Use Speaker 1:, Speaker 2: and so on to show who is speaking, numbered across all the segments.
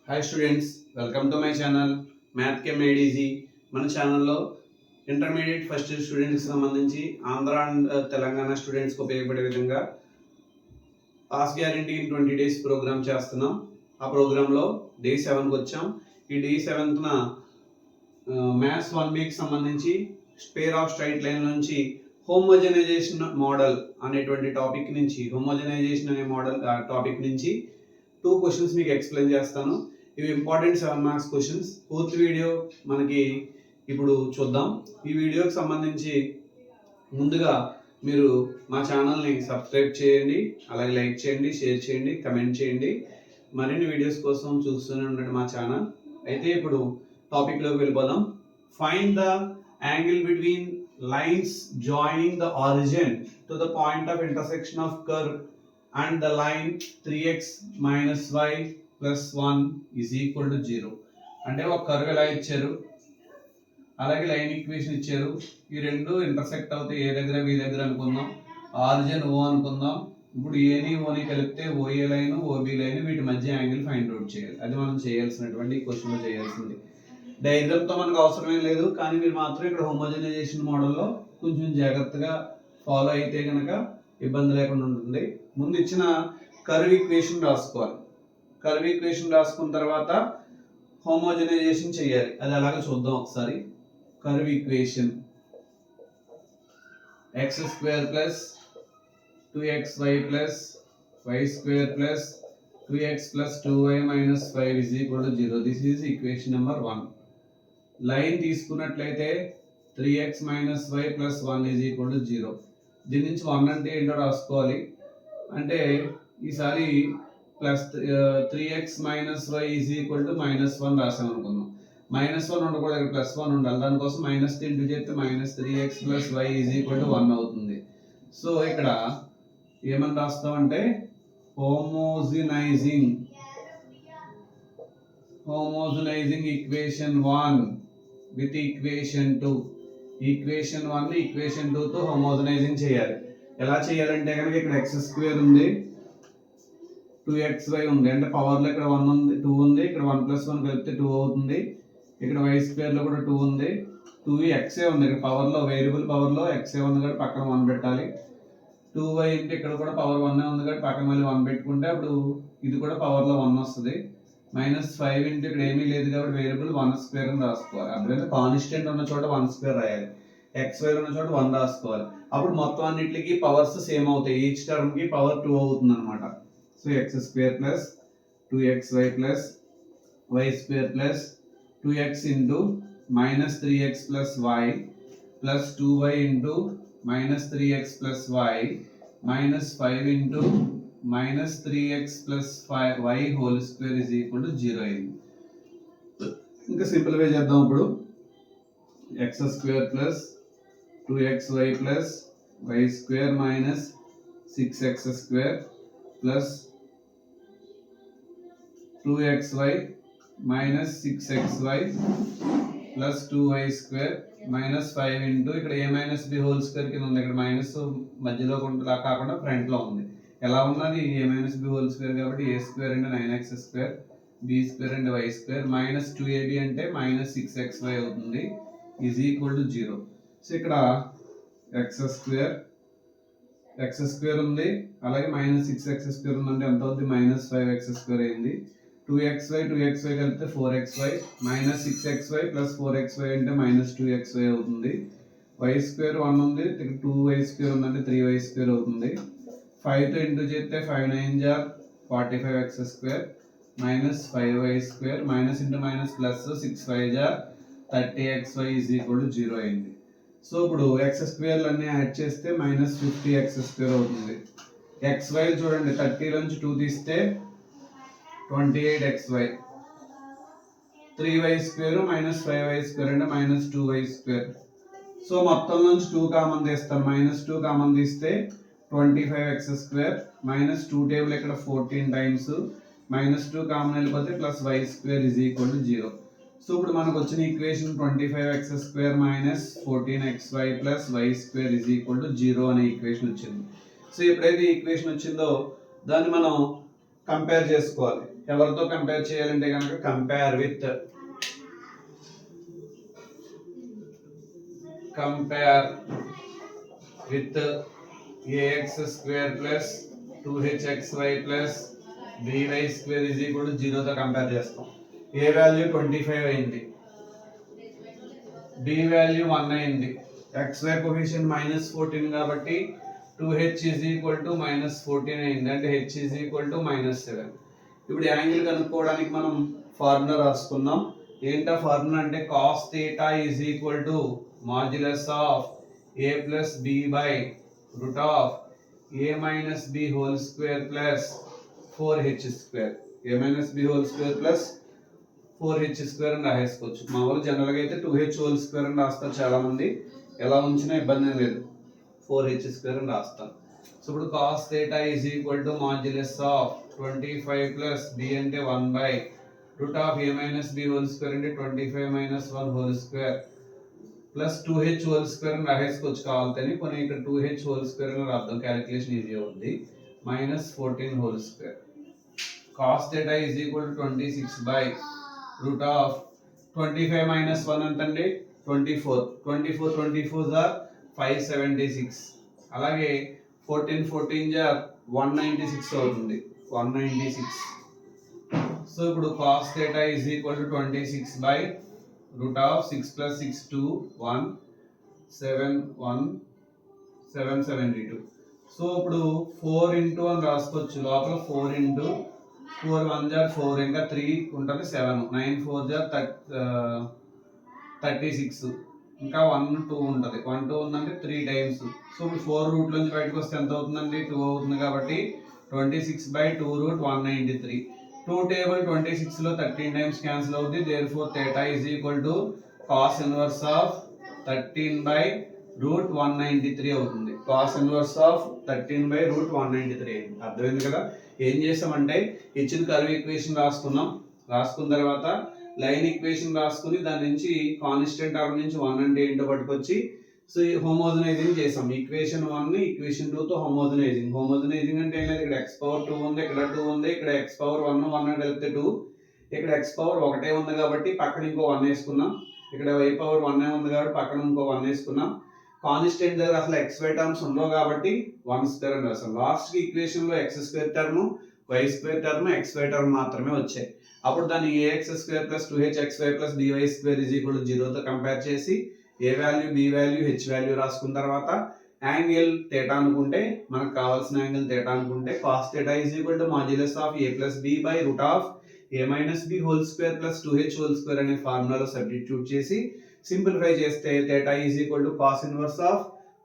Speaker 1: Hi students, welcome to my channel math కెమ్ made easy. మన ఛానల్లో ఇంటర్మీడియట్ ఫస్ట్ ఇయర్ స్టూడెంట్స్కి సంబంధించి ఆంధ్ర అండ్ తెలంగాణ స్టూడెంట్స్కి ఉపయోగపడే విధంగా pass guarantee in 20 days program చేస్తున్నాం. ఆ ప్రోగ్రాంలో డే 7కి వచ్చాం. ఈ డే 7న మ్యాథ్స్ 1 వీక్ సంబంధించి స్పేర్ ఆఫ్ స్ట్రైట్ లైన్ నుంచి హోమోజనైజేషన్ మోడల్ అనేటువంటి టాపిక్ నుంచి హోమోజనైజేషన్ అనే మోడల్ టాపిక్ నుంచి 2 క్వశ్చన్స్ మీకు ఎక్స్ప్లెయిన్ చేస్తాను. ఇవి ఇంపార్టెంట్ 7 మార్క్స్ క్వశ్చన్స్. పూర్తి వీడియో మనకి ఇప్పుడు చూద్దాం. ఈ వీడియోకి సంబంధించి ముందుగా మీరు మా ఛానల్ని సబ్స్క్రైబ్ చేయండి, అలాగే లైక్ చేయండి, షేర్ చేయండి, కమెంట్ చేయండి. మరిన్ని వీడియోస్ కోసం చూస్తూనే ఉండండి మా ఛానల్. అయితే ఇప్పుడు టాపిక్లోకి వెళ్ళిపోదాం. Find the angle between lines joining the origin to the point of intersection of curve and the line 3x minus y plus 1 is equal to 0. అంటే ఒక కర్వ్ ఎలా ఇచ్చారు, అలాగే లైన్ ఈక్వేషన్ ఇచ్చారు. ఈ రెండు ఇంటర్సెక్ట్ అవుతాయి ఏ దగ్గర బి దగ్గర అనుకుందాం. ఆరిజిన్ ఓ అనుకుందాం. ఇప్పుడు ఏని ఓని కలిపితే ఓఏ లైన్ ఓబి లైన్ వీటి మధ్య యాంగిల్ ఫైండ్ అవుట్ చేయాలి. అది మనం చేయాల్సినటువంటి క్వశ్చన్లో చేయాల్సింది. డయాగ్రామ్తో మనకు అవసరమేం లేదు, కానీ మీరు మాత్రం ఇక్కడ హోమోజనైజేషన్ మోడల్లో కొంచెం జాగ్రత్తగా ఫాలో అయితే కనుక ఇబ్బంది లేకుండా ఉంటుంది. ముందు ఇచ్చిన కర్వ్ ఈక్వేషన్ రాసుకోవాలి. కర్వ్ ఈక్వేషన్ రాసుకున్న తర్వాత హోమోజనైజేషన్ చేయాలి. అది అలాగే చూద్దాం ఒకసారి. Curve equation x² plus 2xy plus y² plus 2x plus 2y minus 5 is equal to 0. This is equation number 1. Line తీసుకున్నట్లయితే 3x minus y plus 1 is equal to 0. దీని నుంచి 1 అంటే ఏంటో రాసుకోవాలి. అంటే ఈసారి plus 3x minus Y is equal to -1 రాసాం అనుకుందాం. -1 ఉండకూడదు, ఇక్కడ +1 ఉండాలి. దానికోసం మైనస్ ఇంటూ చేస్తే -3x plus Y is equal to 1 అవుతుంది. సో ఇక్కడ ఏమని రాస్తామంటే homogenizing equation 1 with equation 2. Equation 1 equation 2 తో హోమోజనైజింగ్ చేయాలి. ఎలా చేయాలంటే కనుక ఇక్కడ x² ఉంది, 2xy ఉంది. అంటే పవర్ లో ఇక్కడ 1 ఉంది, 2 ఉంది. ఇక్కడ 1 + 1 కలిపితే 2 అవుతుంది. ఇక్కడ y² లో కూడా 2 ఉంది, 2 x ఉంది. ఇక్కడ పవర్ లో వేరియబుల్ పవర్ లో x ఉంది కాబట్టి పక్కన 1 పెట్టాలి. 2y అంటే ఇక్కడ కూడా పవర్ 1 ఉంది కాబట్టి పక్కన మళ్ళీ 1 పెట్టుకుంటే అప్పుడు ఇది కూడా పవర్ లో 1 వస్తుంది. -5 అంటే ఇక్కడ ఏమీ లేదు కాబట్టి వేరియబుల్ 1² అని రాసుకోవాలి. అర్థమైతే కాన్స్టెంట్ ఉన్న చోట 1² రాయాలి, xy ఉన్న చోట 1 రాసుకోవాలి. అప్పుడు మొత్తం అన్నిటికి పవర్స్ సేమ్ అవుతాయి. ఈచ్ టర్మ్ కి పవర్ 2 అవుతుంది అనమాట. So x² plus 2xy plus y² plus 2x into -3x plus y plus 2y into -3x plus y minus 5 into -3x plus y whole square is equal to 0 అయింది. ఇంకా simple way చేద్దాం. ఇప్పుడు x² plus 2xy plus y² minus 6x² plus 2xy minus 6xy plus 2y² minus 5 into ఇక్కడ a minus b whole square కింద ఉంది. ఇక్కడ minus మధ్యలో కాకుండా ఫ్రంట్ లో ఉంది. ఎలా ఉన్నది a minus b whole square కాబట్టి a² అంటే 9x² b² అంటే y² మైనస్ 2ab అంటే మైనస్ 6xy అవుతుంది ఈజ్ ఈక్వల్ టు 0. సో ఇక్కడ x² ఉంది, అలాగే మైనస్ 6x² ఉంది. అంటే ఎంత అవుతుంది? -5x² అయింది. 2xy కలిపితే 4xy minus 6xy plus 4xy అంటే -2xy అవుతుంది. y² 1 ఉంది, 2y² ఉందంటే 3y² అవుతుంది. 5 తో ఇంటూ చేస్తే 5 9 జా 45x² minus 5y² minus into minus plus 6y జా 30xy ఈజ్ ఈక్వల్ టు 0 అయింది. సో ఇప్పుడు x² అన్ని యాడ్ చేస్తే -50x² అవుతుంది. xy చూడండి, 30 నుంచి 2 తీస్తే 28xy, 3y² మైనస్ 5y² అంటే -2y². సో మొత్తం నుంచి 2 కామన్ తీస్తాను, -2 కామన్ తీస్తే 25x² మైనస్ 2 టేబుల్ ఇక్కడ 14 టైమ్స్ -2 కామన్ వెళ్ళిపోతే plus y² is equal to 0. So ఇప్పుడు మనకు వచ్చిన equation 25x² minus 14xy plus y² is equal to 0 అనే ఈక్వేషన్ వచ్చింది. సో ఎప్పుడైతే ఈక్వేషన్ వచ్చిందో దాన్ని మనం కంపేర్ చేసుకోవాలి. ఎవరితో కంపేర్ చేయాలంటే కనుక compare with ax square plus 2hxy plus by square is equal to 0 తో కంపేర్ చేస్తాం. a వాల్యూ 25 అయింది, b వాల్యూ 1 అయింది, xy కోఎఫిషియంట్ -14 కాబట్టి 2h is equal to -14 అయింది, అంటే h is equal to -7. ఇప్పుడు యాంగిల్ కనుక్కోవడానికి మనం ఫార్ములా రాసుకుందాం. ఏంటా ఫార్ములా అంటే cos theta is equal to modulus of a plus b by root of a minus b whole square plus 4h square. a minus b whole square plus 4h square అని రాసేసుకోవచ్చు. మామూలు జనరల్గా అయితే 2h whole square అని రాస్తారు చాలా మంది, ఎలా ఉంచినా ఇబ్బంది ఏం లేదు, 4h square అని రాస్తాను. సో ఇప్పుడు cos theta is equal to modulus of 25 plus b అంటే 1 by root of a minus b whole square అంటే 25 minus 1 whole square plus 2h whole square అని రాసేసుకోవచ్చు కావాలని, కొన్ని ఇక్కడ 2h whole square అని రాద్దాం, క్యాలిక్యులేషన్ ఈజీ ఉంది. -14 whole square. cos theta is equal to 26 by root of 25 minus 1 ఎంతండి 24 are 576. అలాగే 14 are 196 అవుతుంది, 196. సో ఇప్పుడు cos theta is equal to 26 by root of 6 plus 6 2 1 772. So ఇప్పుడు 4 into అని రాసుకోవచ్చు, లోపల 4 into 4 1 are 4, ఇంకా 3 ఉంటుంది 7, 9 4 are 36, ఇంకా 1 2 ఉంటుంది, 1 2 ఉందంటే 3 times. సో ఇప్పుడు 4 రూట్ నుంచి బయటకు వస్తే ఎంత అవుతుందండి 2 అవుతుంది, కాబట్టి 26 by 2 root 193. 2 table 26 లో 13 times క్యాన్సిల్ అవుతుంది, therefore theta is equal to cos inverse of 13 by root 193 అవుతుంది. cos inverse of 13 by root 193 అయింది. అర్థమైంది కదా. ఏం చేసామంటే ఇచ్చిన కర్వ్ ఈక్వేషన్ రాసుకున్న తర్వాత లైన్ ఈక్వేషన్ రాసుకుని దాని నుంచి కాన్స్టెంట్ టర్మ్ నుంచి 1 అంటే ఏంటో పట్టుకొచ్చి సో హోమోజనైజింగ్ చేసాం. ఈక్వేషన్ 1 ఈక్వేషన్ 2 తో హోమోజనైజింగ్ అంటే ఏం లేదు, ఇక్కడ x పవర్ 2 ఉంది, ఇక్కడ 2 ఉంది, ఇక్కడ x పవర్ 1 కలిపితే 2, ఇక్కడ x పవర్ 1 ఉంది కాబట్టి పక్కన ఇంకో 1 వేసుకున్నాం, ఇక్కడ y పవర్ 1 ఉంది కాబట్టి పక్కన ఇంకో 1 వేసుకున్నాం. కాన్స్టెంట్ దగ్గర అసలు xy టర్మ్స్ ఉండవు కాబట్టి 1 స్క్వేర్ అని రాసాం. లాస్ట్ ఈక్వేషన్ లో x square term, y square term, xy term మాత్రమే వచ్చాయి. అప్పుడు దాన్ని ax square plus 2hxy plus dy square is equal to 0 తో కంపేర్ చేసి a value, b value, h value రాసుకున్న తర్వాత యాంగిల్ థీటా అనుకుంటే, మనకు కావాల్సిన యాంగిల్ థీటా అనుకుంటే cos theta is equal to modulus of a plus b by root of a minus b whole square plus 2h whole square అనే ఫార్ములాలో substitute చేసి simplify చేస్తే theta is equal to cos inverse of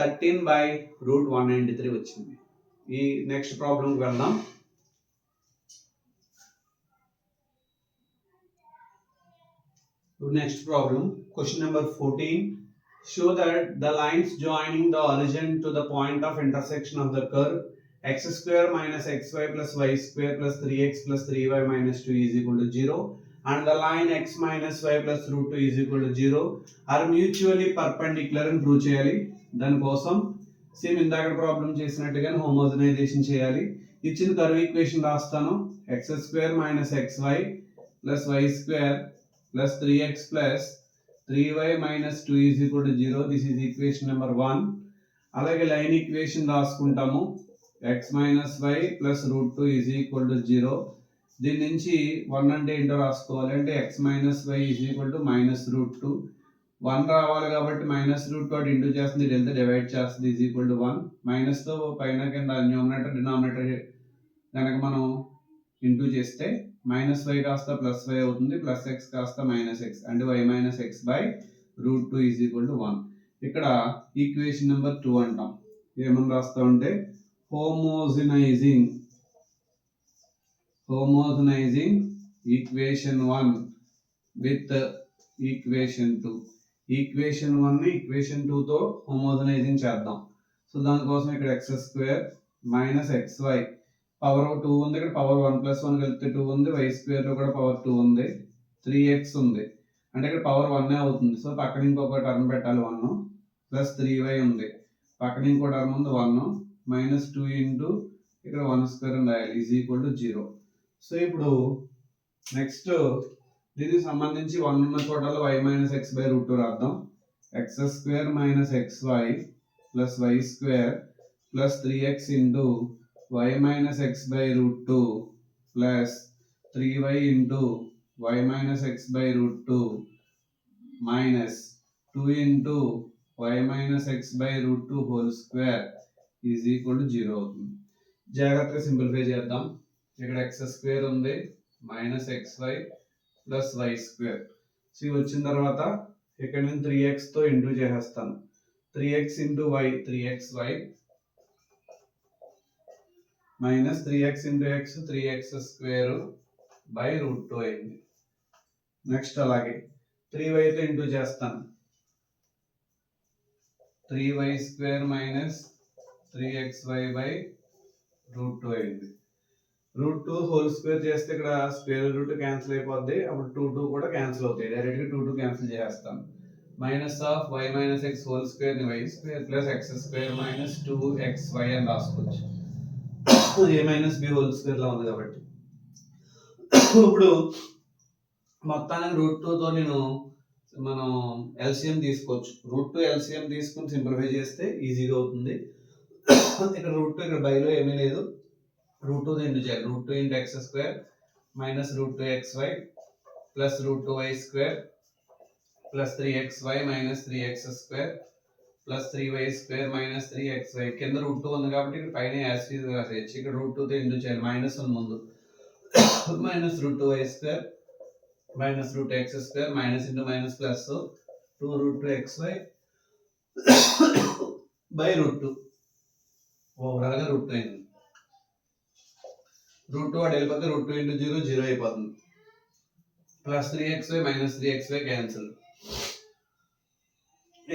Speaker 1: 13 by root 193 వచ్చింది. ఈ next ప్రాబ్లంకి వెళ్దాం. Next problem, question number 14. Show that the lines joining the origin to the point of intersection of the curve x square minus xy plus y square plus 3x plus 3y minus 2 is equal to 0 and the line x minus y plus root 2 is equal to 0 are mutually perpendicular అని prove చేయాలి. దానికోసం same ఇందాక problem చేసినట్టుగానే homogenisation చేయాలి. ఇచ్చిన curve equation రాస్తాను, x square minus xy plus y square plus 3x plus 3y minus 2 is equal to 0. This is equation number 1. అలాగే line equation రాసుకుంటాము, x minus y plus root 2 is equal to 0. దీని నుంచి 1 అంటే ఏంటో రాసుకోవాలి, అంటే x minus y is equal to minus root 2. 1 రావాలి కాబట్టి మైనస్ రూట్ 2 ఇంటూ చేస్తుంది, డెల్టా డివైడ్ చేస్తుంది, is equal to 1. మైనస్తో పైన కింద న్యూమరేటర్ డినామినేటర్ కనుక మనం ఇంటూ చేస్తే మైనస్ వై కాస్త ప్లస్ వై అవుతుంది, ప్లస్ ఎక్స్ కాస్త మైనస్ ఎక్స్, అంటే Y minus X by root 2 is equal to 1. ఇక్కడ ఈక్వేషన్ నెంబర్ 2 అంటాం. ఏమని రాస్తామంటే homogenizing equation 1 with equation 2. Equation 1 ని ఈక్వేషన్ 2 తో హోమోజనైజింగ్ చేద్దాం. సో దానికోసం ఇక్కడ X square minus X Y power 2 ఉంది, ఇక్కడ పవర్ 1 ప్లస్ 1 కలిపితే 2 ఉంది, y స్క్వేర్ లో కూడా పవర్ 2 ఉంది, 3x ఉంది, అంటే ఇక్కడ పవర్ 1 అవుతుంది. సో పక్కన ఇంకొక టర్మ్ పెట్టాలి 1 ప్లస్ 3y ఉంది, పక్కన ఇంకో టర్మ్ ఉంది 1 మైనస్ 2 ఇంటూ ఇక్కడ 1 స్క్వేర్ అని రాయాలి, ఈజ్ ఈక్వల్ టు 0. సో ఇప్పుడు నెక్స్ట్ దీనికి సంబంధించి 1 ఉన్న చోటలో y minus X by root 2 రాద్దాం. X square minus X Y plus Y square plus 3x into y minus X by root 2 plus 3y into y minus X by root 2 minus 2 into y minus X by root 2 whole square is equal to 0 అవుతుంది. జాగ్రత్తగా simplify చేద్దాం. ఇక్కడ X square ఉంది minus X Y plus Y square. So ఇవి వచ్చిన తర్వాత ఇక్కడ నేను 3x తో ఇంటూ చేసేస్తాను. 3x into Y 3xy minus 3x into X 3x square by root 2 అయింది. నెక్స్ట్ అలాగే 3y తో ఇంటూ చేస్తాను. 3y square minus 3xy by root 2 అయింది. రూట్ 2 హోల్ స్క్వేర్ చేస్తే ఇక్కడ స్క్వేర్ రూట్ క్యాన్సిల్ అయిపోద్ది. అప్పుడు 2 కూడా క్యాన్సిల్ అవుతాయి. డైరెక్ట్ గా 2 క్యాన్సిల్ చేస్తాను. Minus of y minus X whole square ని y square plus X square minus 2xy అని రాసుకోవచ్చు. a minus b whole square లా ఉంది కాబట్టి. ఇప్పుడు మొత్తానికి రూట్ 2 తో మనం ఎల్సిఎం తీసుకోవచ్చు. రూట్ 2 ఎల్సిఎం తీసుకుని సింప్లిఫై చేస్తే ఈజీగా అవుతుంది. ఇక్కడ రూట్ 2 ఇక్కడ బైలో ఏమీ లేదు. root 2 into z root 2 into x square minus root 2 xy plus root 2 y square plus 3xy minus 3x square plus 3y square minus 3xy కింద root 2 ఉంది కాబట్టి ఇక్కడ పైన యాజ్ ఇట్ ఇస్ రాసేయచ్చు. ఇక్కడ root 2 తో ఇంటూ చేయాలి. మైనస్ ఉంది ముందు. Minus root 2y square minus root x square minus into minus plus so 2 root 2 xy by root 2 overall గా root 2 అయింది. రూట్ 2 వాడు వెళ్ళిపోతే రూట్ 2 ఇంటూ 0 0 అయిపోతుంది. Plus 3xy minus 3xy cancel.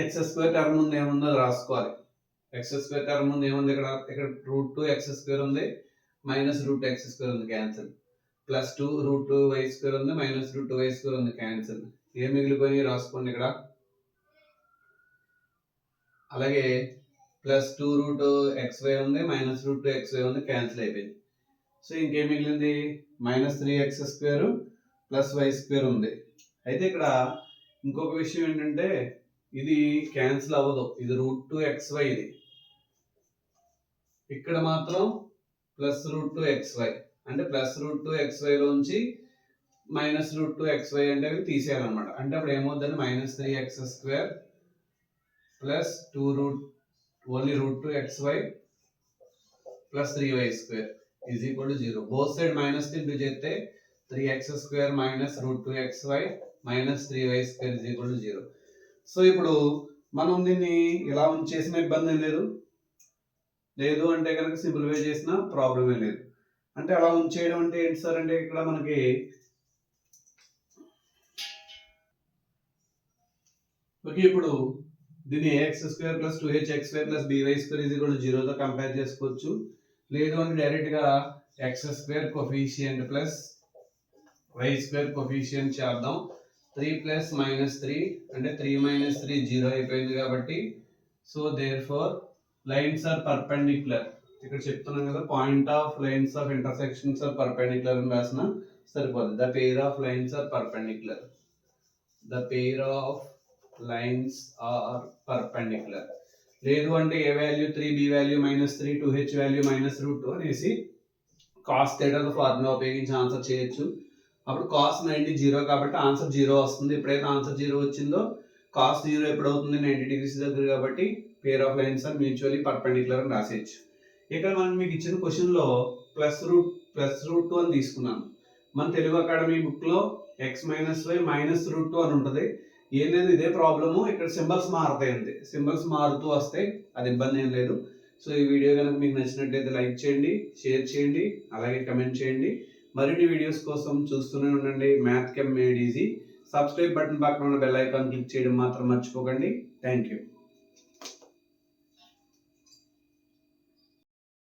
Speaker 1: X square term ముందు ఏముందో అది రాసుకోవాలి. ఎక్స్ స్క్వేర్ టర్మ్ ముందు ఏముంది ఇక్కడ రూట్ 2 ఎక్స్ స్క్వేర్ ఉంది మైనస్ రూట్ ఎక్స్ స్క్వేర్ ఉంది cancel. Plus 2 root 2 Y square ఉంది మైనస్ రూట్ 2 వై స్క్వేర్ ఉంది క్యాన్సిల్. ఏం మిగిలిపోయి రాసుకోండి ఇక్కడ. అలాగే ప్లస్ 2 రూట్ xy ఉంది మైనస్ రూట్ 2 xy ఉంది క్యాన్సిల్ అయిపోయింది. సో ఇంకేం మిగిలింది minus 3x square plus Y square ఉంది. అయితే ఇక్కడ ఇంకొక విషయం ఏంటంటే ఇది క్యాన్సిల్ అవ్వదు. ఇది రూట్ 2 xy ఇది. ఇక్కడ మాత్రం ప్లస్ రూట్ 2 xy అంటే ప్లస్ రూట్ 2 xy లోంచి మైనస్ రూట్ 2 xy అంటే అవి తీసేయాలన్నమాట. అంటే అప్పుడు ఏమవుతుందని minus 3x square plus 2 root only root 2 xy plus 3y square is equal to 0. Both side minus into చేస్తే 3x square minus root 2xy minus 3y square is equal to 0. So ఇప్పుడు మనం దీన్ని ఇలా ఉంచేసిన ఇబ్బంది లేదు. లేదు అంటే కనుక సింప్లిఫై చేసిన ప్రాబ్లమే లేదు. అంటే అలా ఉంచేయడం అంటే ఏంటి సార్ అంటే ఇక్కడ మనకి ఓకే ఇప్పుడు దీన్ని ax square plus 2hxy plus by square is equal to 0 తో కంపేర్ చేసుకోవచ్చు. లేదు అంటే డైరెక్ట్ గా X square coefficient plus Y square coefficient చేద్దాం. 3 ప్లస్ మైనస్ 3 అంటే 3 మైనస్ 3 0 అయిపోయింది కాబట్టి so there four lines are perpendicular. ఇక్కడ చెప్తున్నాం కదా point of lines of intersections are perpendicular అని రాసిన సరిపోతుంది. The pair of lines are perpendicular. The pair of lines are perpendicular. లేదు అంటే A value 3 B value minus 3 2h value minus root 2 అనేసి cos theta formula ఉపయోగించి answer చేయొచ్చు. అప్పుడు cos 90 0 కాబట్టి ఆన్సర్ 0 వస్తుంది. ఎప్పుడైతే ఆన్సర్ 0 వచ్చిందో కాస్ 0 ఎప్పుడు అవుతుంది 90 డిగ్రీస్ దగ్గర కాబట్టి pair of lines are mutually perpendicular అని రాసేయచ్చు. ఇక్కడ మనం మీకు ఇచ్చిన క్వశ్చన్ లో ప్లస్ రూట్ 2 అని తీసుకున్నాను. మన తెలుగు అకాడమీ బుక్ లో x minus Y minus root 2 అని ఉంటుంది. ఏం లేదు ఇదే ప్రాబ్లము. ఇక్కడ సింబల్స్ మారుతాయి అంతే. సింబల్స్ మారుతూ వస్తాయి, అది ఇబ్బంది ఏం లేదు. సో ఈ వీడియో కనుక మీకు నచ్చినట్లయితే లైక్ చేయండి, షేర్ చేయండి, అలాగే కమెంట్ చేయండి. మరిన్ని వీడియోస్ కోసం చూస్తూనే ఉండండి మ్యాథ్ కెమ్ మేడ్ ఈజీ. సబ్స్క్రైబ్ బటన్ పక్కన ఉన్న బెల్ ఐకాన్ క్లిక్ చేయడం మాత్రం మర్చిపోకండి. Thank you.